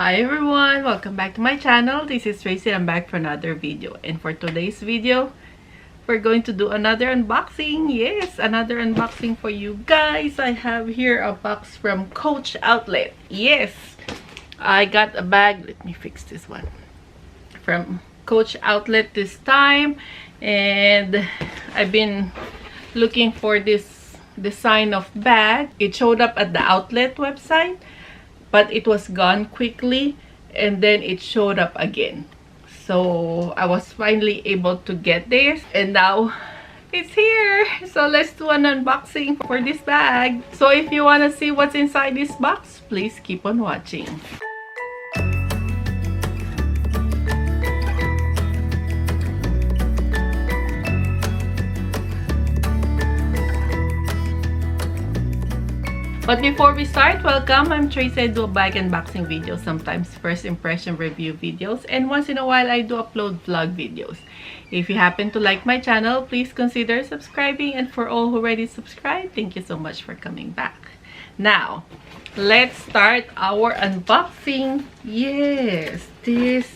Hi everyone, welcome back to my channel. This is Tracy. I'm back for another video, and for today's video we're going to do another unboxing. Yes, another unboxing for you guys. I have here a box from Coach Outlet. Yes, I got a bag. Let me fix this one from Coach Outlet this time, and I've been looking for this design of bag. It showed up at the outlet website, but it was gone quickly, and then it showed up again. So I was finally able to get this, and now it's here. So let's do an unboxing for this bag. So if you want to see what's inside this box, please keep on watching. But before we start, welcome. I'm Tracy. I do bag unboxing videos, sometimes first impression review videos, and once in a while I do upload vlog videos. If you happen to like my channel, please consider subscribing, and for all who already subscribed, thank you so much for coming back. Now, let's start our unboxing. Yes, this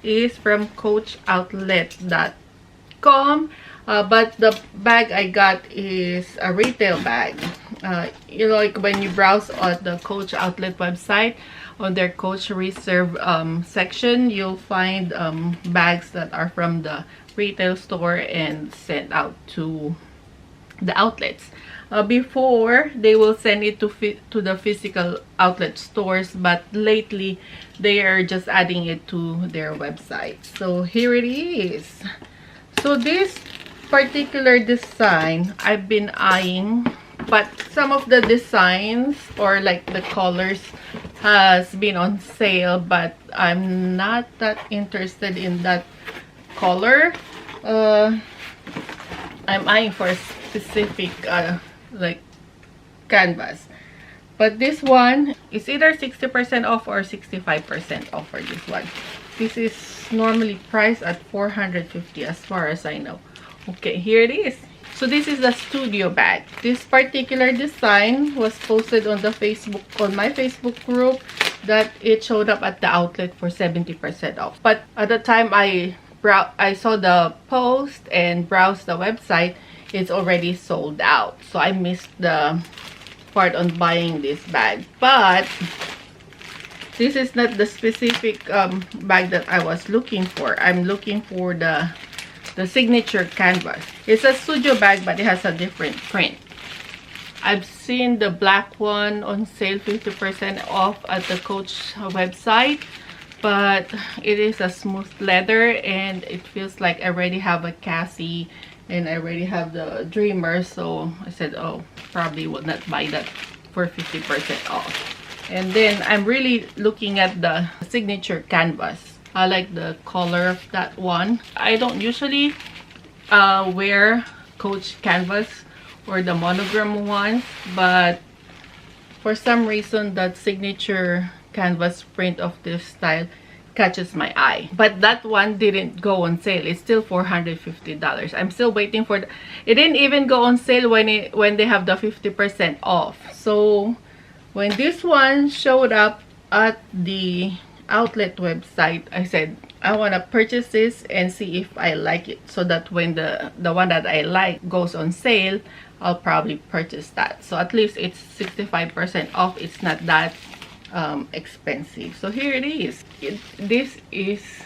is from coachoutlet.com. But the bag I got is a retail bag. You know, like when you browse on the Coach Outlet website, on their Coach Reserve section, you'll find bags that are from the retail store and sent out to the outlets. Before, they will send it to the physical outlet stores, but lately they are just adding it to their website. So here it is. So this particular design I've been eyeing, but some of the designs or like the colors has been on sale, but I'm not that interested in that color. I'm eyeing for a specific like canvas, but this one is either 60% off or 65% off for this one. This is normally priced at $450 as far as I know. Okay, here it is. So this is the studio bag. This particular design was posted on the Facebook, on my Facebook group, that it showed up at the outlet for 70% off. But at the time I saw the post and browsed the website, it's already sold out. So I missed the part on buying this bag. But this is not the specific bag that I was looking for. I'm looking for the signature canvas. It's a studio bag, but it has a different print. I've seen the black one on sale 50% off at the Coach website, but it is a smooth leather, and it feels like I already have a Cassie and I already have the Dreamer, so I said, oh, probably will not buy that for 50% off. And then I'm really looking at the signature canvas. I like the color of that one. I don't usually wear Coach canvas or the monogram ones, but for some reason that signature canvas print of this style catches my eye. But that one didn't go on sale. It's still $450. I'm still waiting for it didn't even go on sale when they have the 50% off. So when this one showed up at the outlet website, I said I want to purchase this and see if I like it, so that when the one that I like goes on sale, I'll probably purchase that. So at least it's 65% off. It's not that expensive. So here it is. This is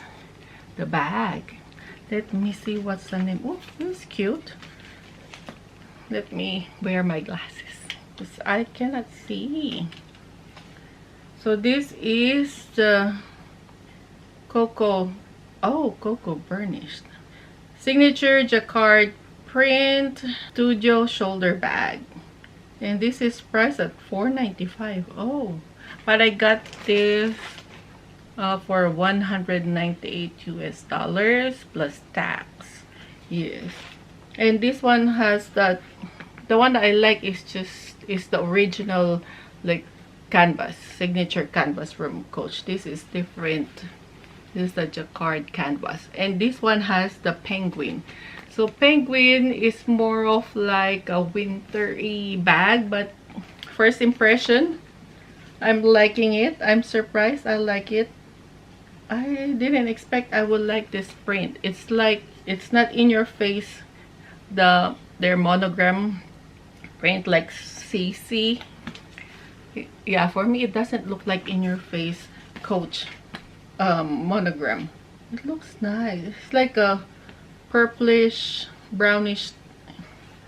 the bag. Let me see what's the name. Oh, this is cute. Let me wear my glasses because I cannot see. So this is the cocoa burnished signature Jacquard print studio shoulder bag, and this is priced at $495. Oh, but I got this for $198 US plus tax. Yes, and this one has the one that I like is the original like canvas, signature canvas from Coach. This is different. This is the Jacquard canvas, and this one has the penguin. So penguin is more of like a wintry bag, but first impression, I'm liking it. I'm surprised. I like it. I didn't expect I would like this print. It's like, it's not in your face, their monogram print like CC. Yeah, for me it doesn't look like in your face Coach monogram. It looks nice. It's like a purplish brownish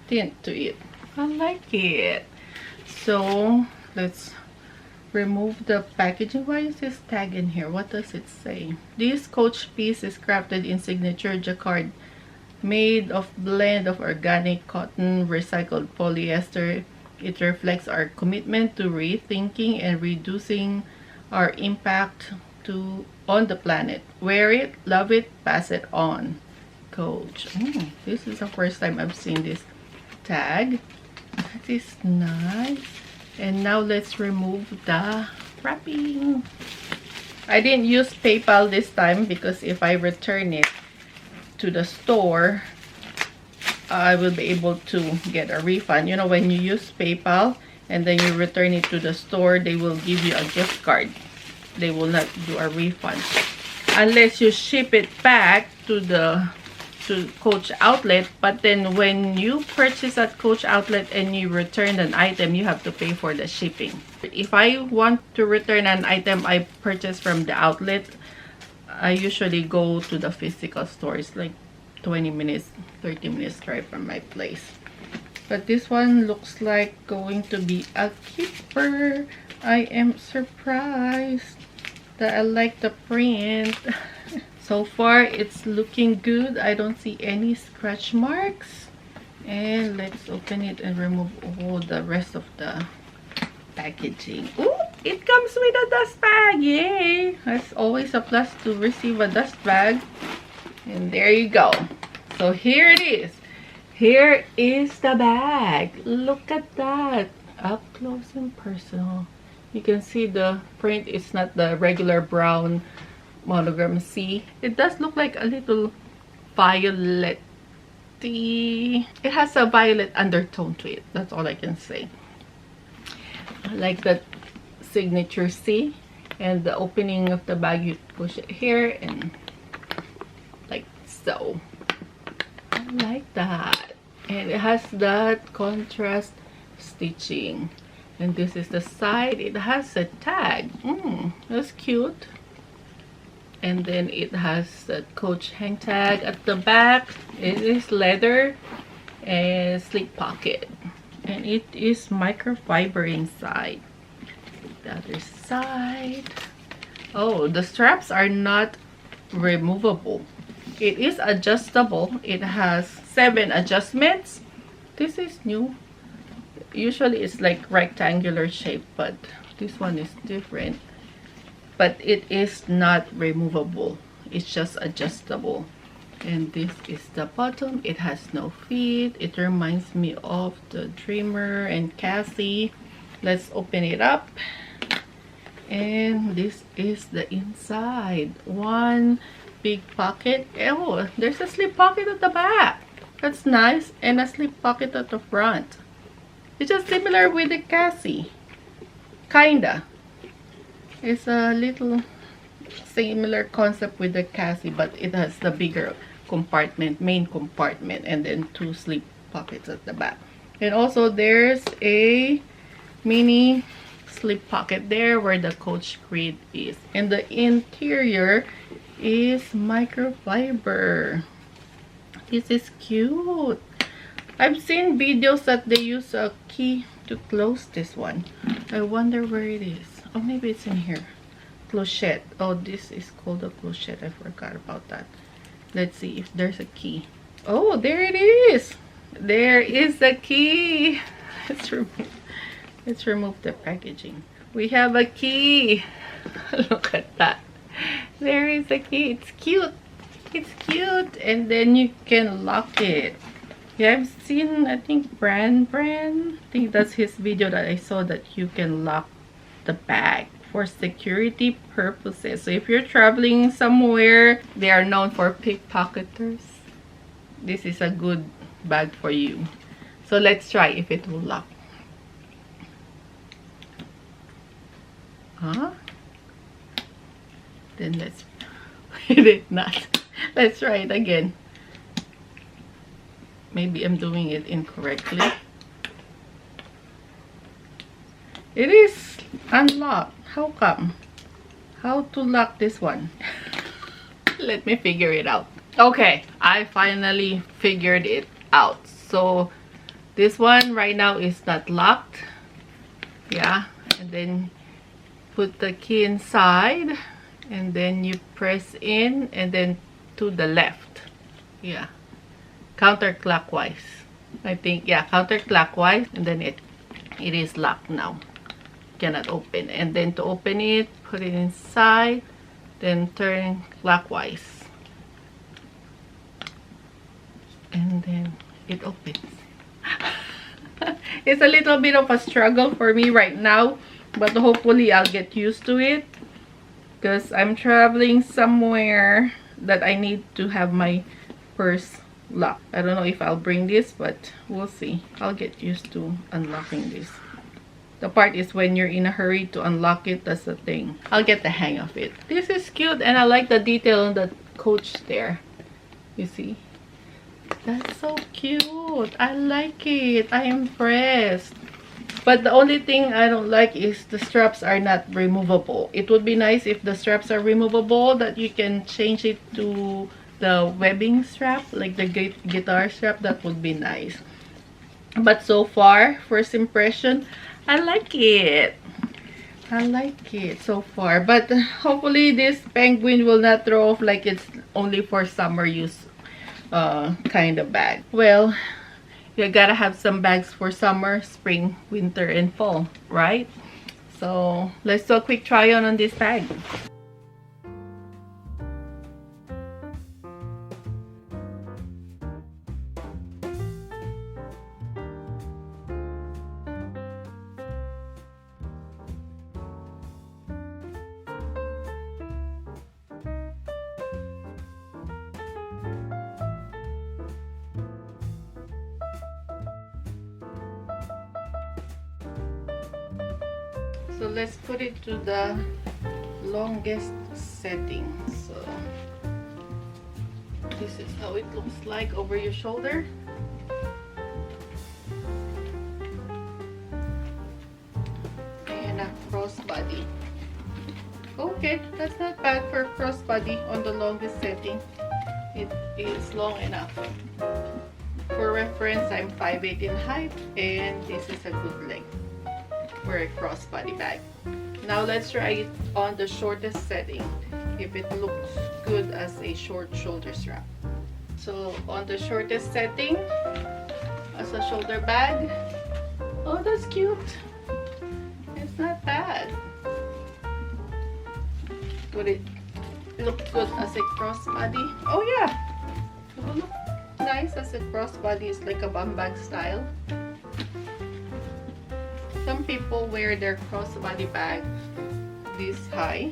tint to it. I like it. So let's remove the packaging. Why is this tag in here? What does it say? This Coach piece is crafted in signature Jacquard, made of blend of organic cotton, recycled polyester. It reflects our commitment to rethinking and reducing our impact on the planet. Wear it, love it, pass it on. Coach. Oh, this is the first time I've seen this tag. That is nice. And now let's remove the wrapping. I didn't use PayPal this time because if I return it to the store, I will be able to get a refund. You know, when you use PayPal and then you return it to the store, they will give you a gift card. They will not do a refund unless you ship it back to Coach Outlet. But then when you purchase at Coach Outlet and you return an item, you have to pay for the shipping. If I want to return an item I purchased from the outlet, I usually go to the physical stores, like 20 minutes 30 minutes drive from my place. But this one looks like going to be a keeper. I am surprised that I like the print. So far it's looking good. I don't see any scratch marks. And let's open it and remove all the rest of the packaging. Ooh, it comes with a dust bag. Yay! That's always a plus to receive a dust bag. And there you go. So here it is. Here is the bag. Look at that. Up close and personal. You can see the print is not the regular brown monogram. See, it does look like a little violet. It has a violet undertone to it. That's all I can say. I like that signature C, and the opening of the bag, you push it here and like so. I like that. And it has that contrast stitching. And this is the side. It has a tag. That's cute. And then it has a Coach hang tag at the back. It is leather and slip pocket. And it is microfiber inside. The other side. Oh, the straps are not removable. It is adjustable. It has 7 adjustments. This is new. Usually it's like rectangular shape, but this one is different. But it is not removable. It's just adjustable. And this is the bottom. It has no feet. It reminds me of the Dreamer and Cassie. Let's open it up. And this is the inside. One big pocket. Oh, there's a slip pocket at the back. That's nice. And a slip pocket at the front. It's just similar with the Cassie. Kinda. It's a little similar concept with the Cassie, but it has the bigger compartment, main compartment, and then 2 slip pockets at the back. And also there's a mini slip pocket there where the Coach grid is. And the interior is microfiber. This is cute. I've seen videos that they use a key to close this one. I wonder where it is. Oh, maybe it's in here. Clochette. Oh, this is called a clochette. I forgot about that. Let's see if there's a key. Oh, there it is. There is the key. Let's remove the packaging. We have a key. Look at that. There is a key. It's cute. It's cute. And then you can lock it. Yeah, I've seen, I think, Brand. I think that's his video that I saw, that you can lock the bag for security purposes. So if you're traveling somewhere, they are known for pickpocketers. This is a good bag for you. So let's try if it will lock. Huh? Then let's hit it not. Let's try it again. Maybe I'm doing it incorrectly. It is unlocked. How come? How to lock this one? Let me figure it out. Okay, I finally figured it out. So this one right now is not locked. Yeah, and then put the key inside, and then you press in, and then to the left. Yeah, counterclockwise. I think, yeah, counterclockwise, and then it is locked now. Cannot open. And then to open it, put it inside, then turn clockwise, and then it opens. It's a little bit of a struggle for me right now, but hopefully I'll get used to it, because I'm traveling somewhere that I need to have my purse locked. I don't know if I'll bring this, but we'll see. I'll get used to unlocking this. The part is when you're in a hurry to unlock it, that's the thing. I'll get the hang of it. This is cute, and I like the detail on the coach there. You see? That's so cute. I like it. I am impressed. But the only thing I don't like is the straps are not removable. It would be nice if the straps are removable, that you can change it to the webbing strap, like the guitar strap. That would be nice. But so far, first impression, I like it. I like it so far. But hopefully this penguin will not throw off like it's only for summer use kind of bag. Well, you gotta have some bags for summer, spring, winter, and fall, right? So let's do a quick try on this bag. So let's put it to the longest setting. So this is how it looks like over your shoulder. And a crossbody. Okay, that's not bad for crossbody on the longest setting. It is long enough. For reference, I'm 5'8" in height, and this is a good length for a crossbody bag. Now let's try it on the shortest setting, if it looks good as a short shoulder strap. So on the shortest setting, as a shoulder bag, oh, that's cute. It's not bad. Would it look good as a crossbody? Oh yeah, it will look nice as a crossbody. It's like a bum bag style. Some people wear their crossbody bag this high.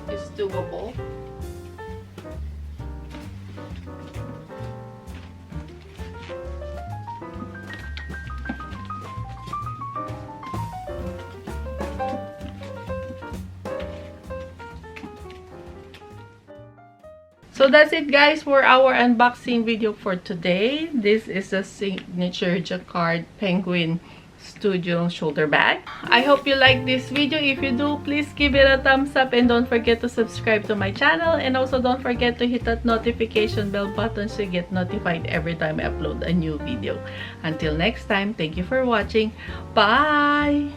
It's doable. So that's it, guys, for our unboxing video for today. This is a signature Jacquard Penguin Studio shoulder bag. I hope you like this video. If you do, please give it a thumbs up, and don't forget to subscribe to my channel, and also don't forget to hit that notification bell button so you get notified every time I upload a new video. Until next time, thank you for watching. Bye!